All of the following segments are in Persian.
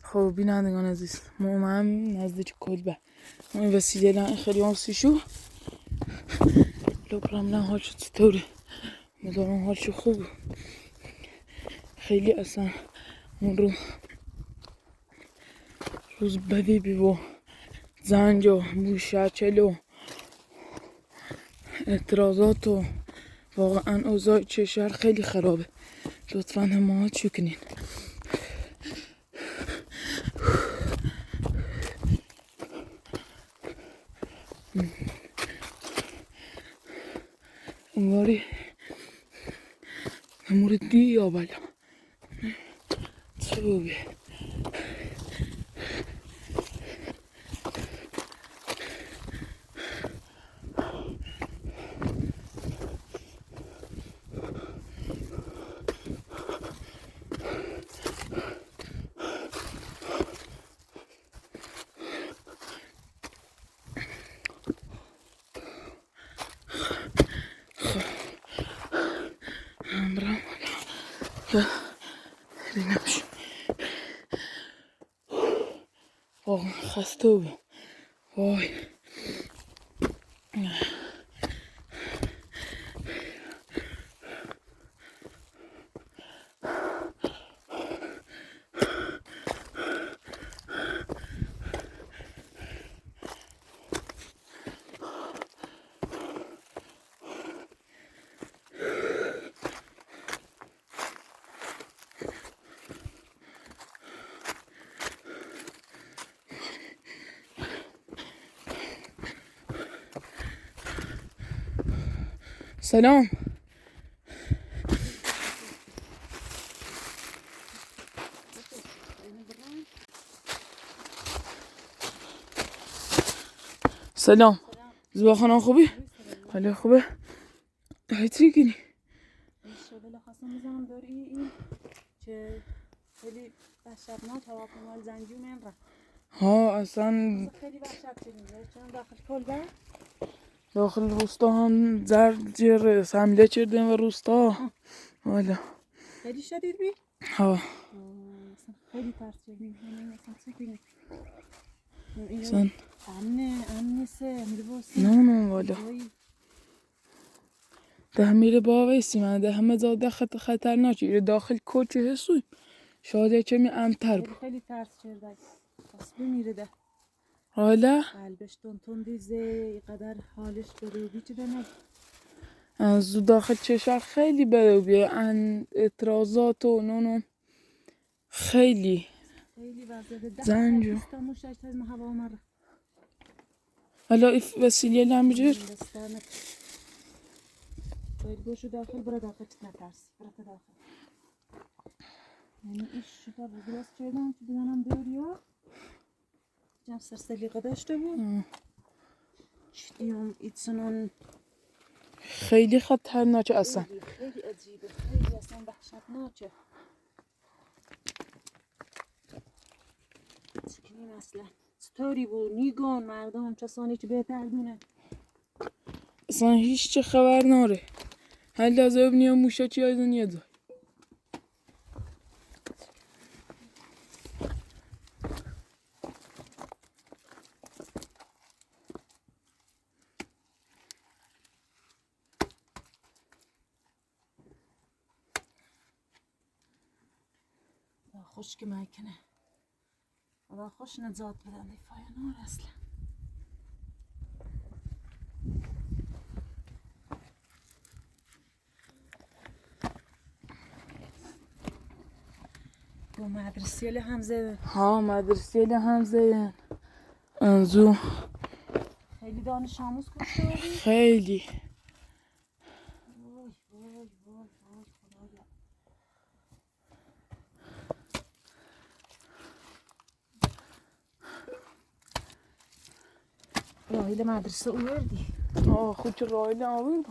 خب بینندگان عزیز، ما اومدیم نزدیک کلبه. ما این وسیله لن خیلی آسیشو لبرم لن حالشو چطوره؟ مدارم حالشو خوب. خیلی اصلا اون روز بدی بی و زنج و موشچل و اعتراضات و واقعا اوضاع کشور خیلی خرابه. لطفا حمایت شو کنین. اونواری موردی یا بالا توبه برام بینمش واقعا خسته بود. وای سلام. سلام. زبا خانم خوبی؟ حالا خوبه؟ هیچی کنی؟ شغل خواستم بزنم داری این که خیلی وحشتناک هواپیمای زنگی و من رفت. ها اصلا خیلی وحشت شدیم. چون داخل کلبه داخل روستا هم زرجر حمله کردن و روستا والا خیلی شدید بی؟ ها اصلا خیلی ترسیدیم. همین اصلا چه کنیم؟ اصلا امنه سه میرباسی نه والا ده میره باویسی من ده همه زاده خطرناکی ایره داخل کوچه هستوی شاید کمی امتر بود. خیلی ترس کرده بس بمیره ده حالا قلبش تون دیزه قدر حالش بده بیچه ده از داخل کشور خیلی بده بیه اعتراضات و نونو خیلی وضعیت ده زنجو دستان مشتش از هوا مره حالا ایف وسیله لمجر دستانت باید گوشو داخل برا داخل نترس برا داخل یعنی ایش شده بگراست کردم که بزنم دوریا جم سرسلیقه داشته بود دیام ایتسنون خیلی خطرناکه اصلا خیلی عجیبه خیلی اصلا وحشتناکه چکنیم اصلا ستوری بود نیگان مردم کسانی که بهتر دونه اصلا هیچ چه خبر ناره هل از ابنی موشا چی از دنیا دای خوش که میکنه خدا خوش نجات بدن دیفای نار اصلا دو مدرسیل هم زدن ها مدرسیل هم زدن انزو خیلی دانش آموز کشته بودی؟ خیلی وای خدایا راهیل مدرسه اوردی خود که رایل آورد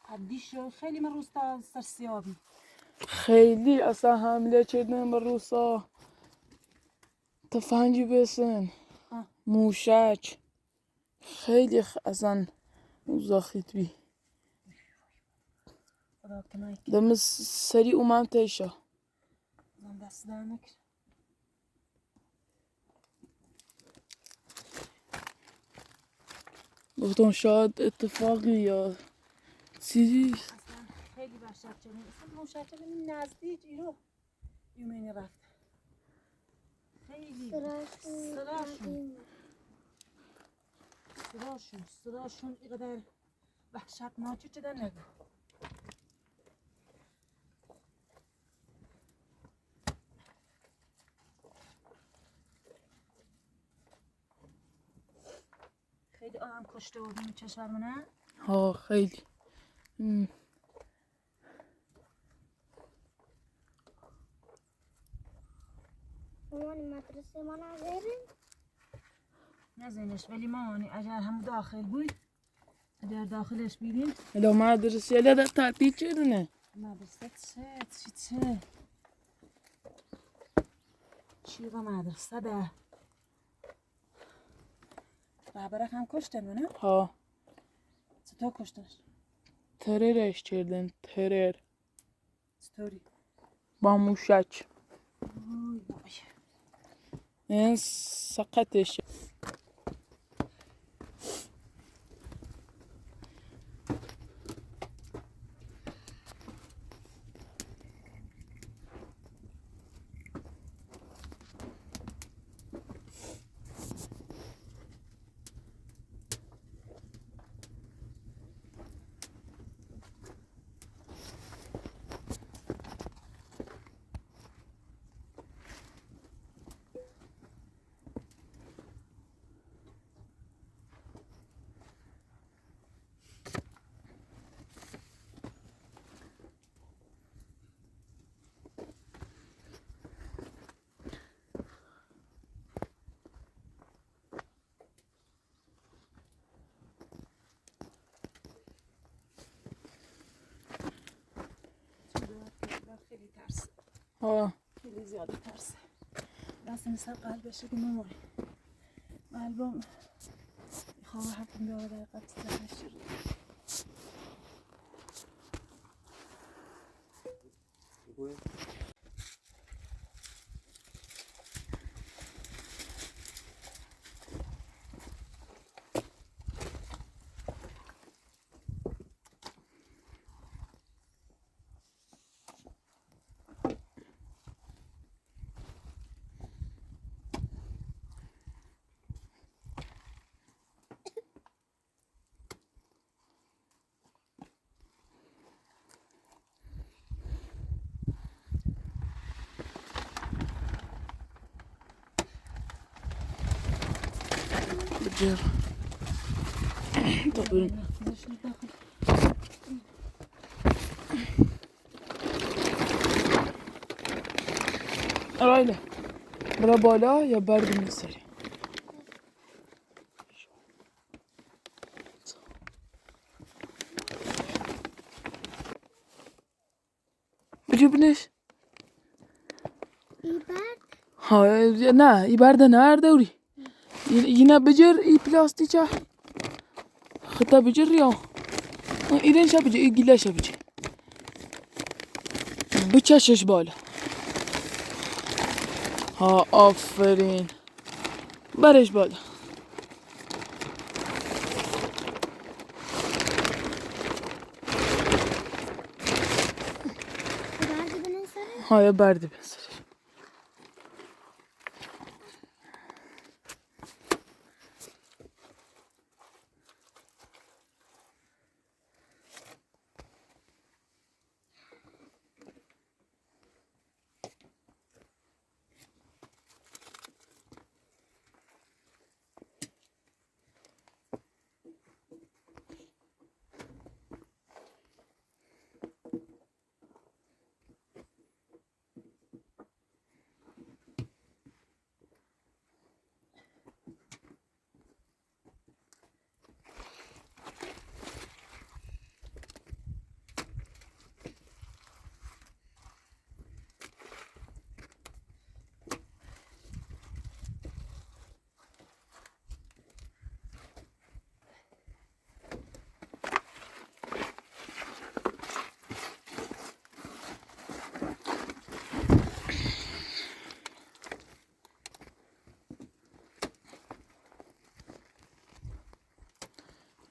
عدیش خیلی من روستا سرسیابی خیلی اصلا حمله کردن به روسا تفنگی بسن موشک خیلی اصلا اوضاع خیلی خدا کنه که دم سری اومم تیشا زن دست در نکن. گفتم شاید اتفاقی یا چیزی اصلا خیلی وحشت شدیم. اصلا مشکل این نزدیک ایرو یومینی رفت. خیلی صداشون اینقدر وحشتناکی شده نگو. خیلی آدم کشته بودیم این کشورمونه. ها خیلی مامانی مدرسه ما نذاریم نزینش ولی مامانی اگر هم داخل بود اگر داخلش بیدیم لو مدرسه لا ده تعطیل شدنه مدرسه چه چی با مدرسه ده رهبرک هم کشتن نه؟ ها چطور کشتنش؟ تررش کردن ترر چطوری؟ با موشک وای وای این سقطش خیلی ترس ها خیلی زیاده ترسه دست مثل قلبشه که مامانی قلبم خواه هفتم بیاره دقیقه تیزنش شروع بجر طبعا رایله برا بالا یا برد میسری بجیبنش ای برد ها نه ای برده نه اردوری یine بجر ای پلاستیکه خطا بجر یا ایران شا بجر ای گیله شا بجر بچشش بالا ها آفرین برش بالا برد بنن سره ها یا برده بسرش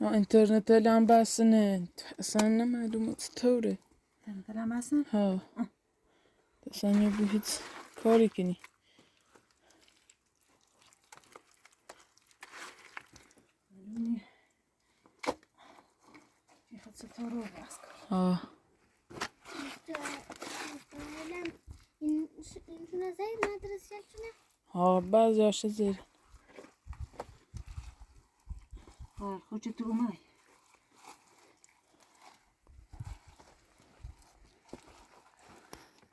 اینترنت الان بسنه اصلا نمعلومه چطوره. انت لمسن ها اصلا یه هیچ کاری کنی. معلومه ياخد 6 وربع عسكر. ها این شونه زي مدرسة شونه ها بعضی هاش زیر. ها خوش تو ماي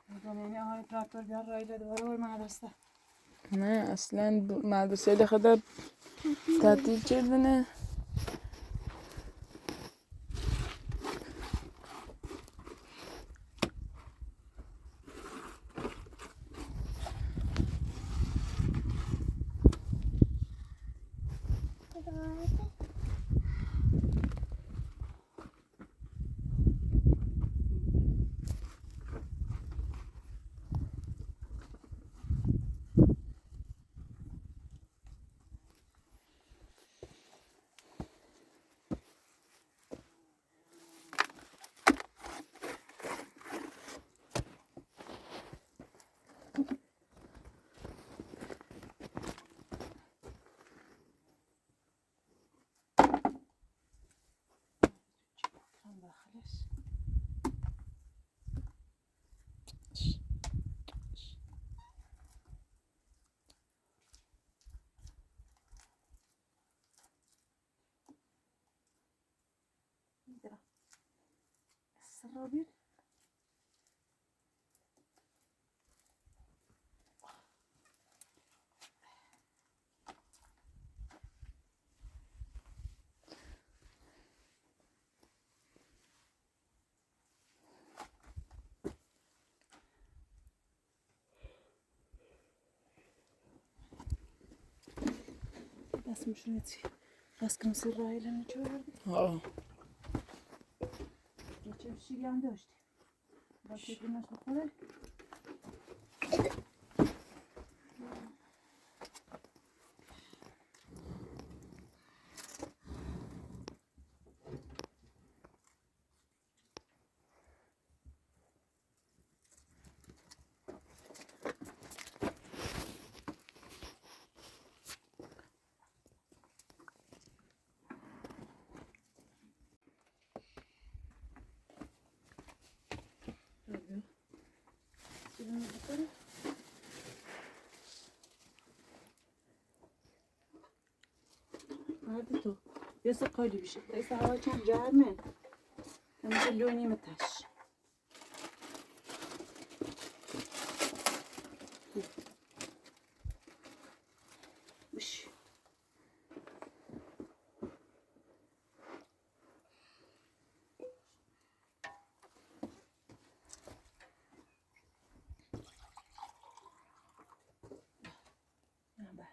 هذا يعني هاي تراكتور جار رايله دوار مدرسة. نه اصلا مدرسه لخدا تعطیل کردنه. داخلش السرابيل بس مش نتي بس كم سر رايله نجور ها چه چیزی هم داشتی با چه کنش بخوره هذا تو بس قولي بشي ليس هوا كان جارمن لما اللوني متاش وش بعد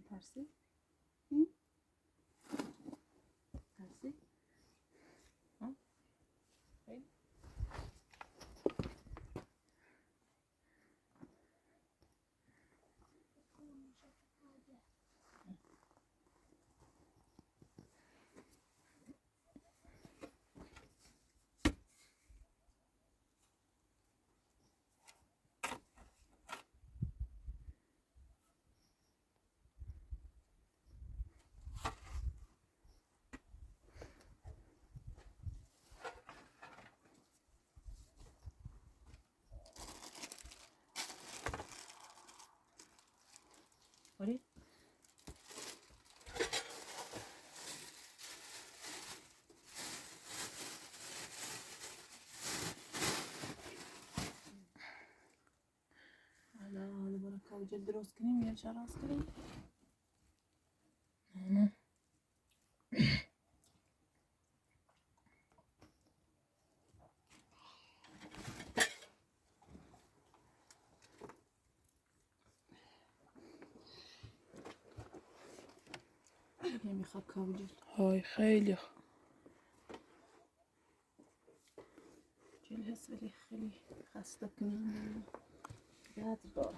ترسي ترسي ها فين ولي هذا بركة وجد روس كريم يا شراس كريم میخواد کامجل های خیلی جل هست ولی خیلی خسته کنیم بعد داره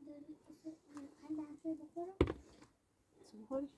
داره قصه من لحظه بخورم سوهایی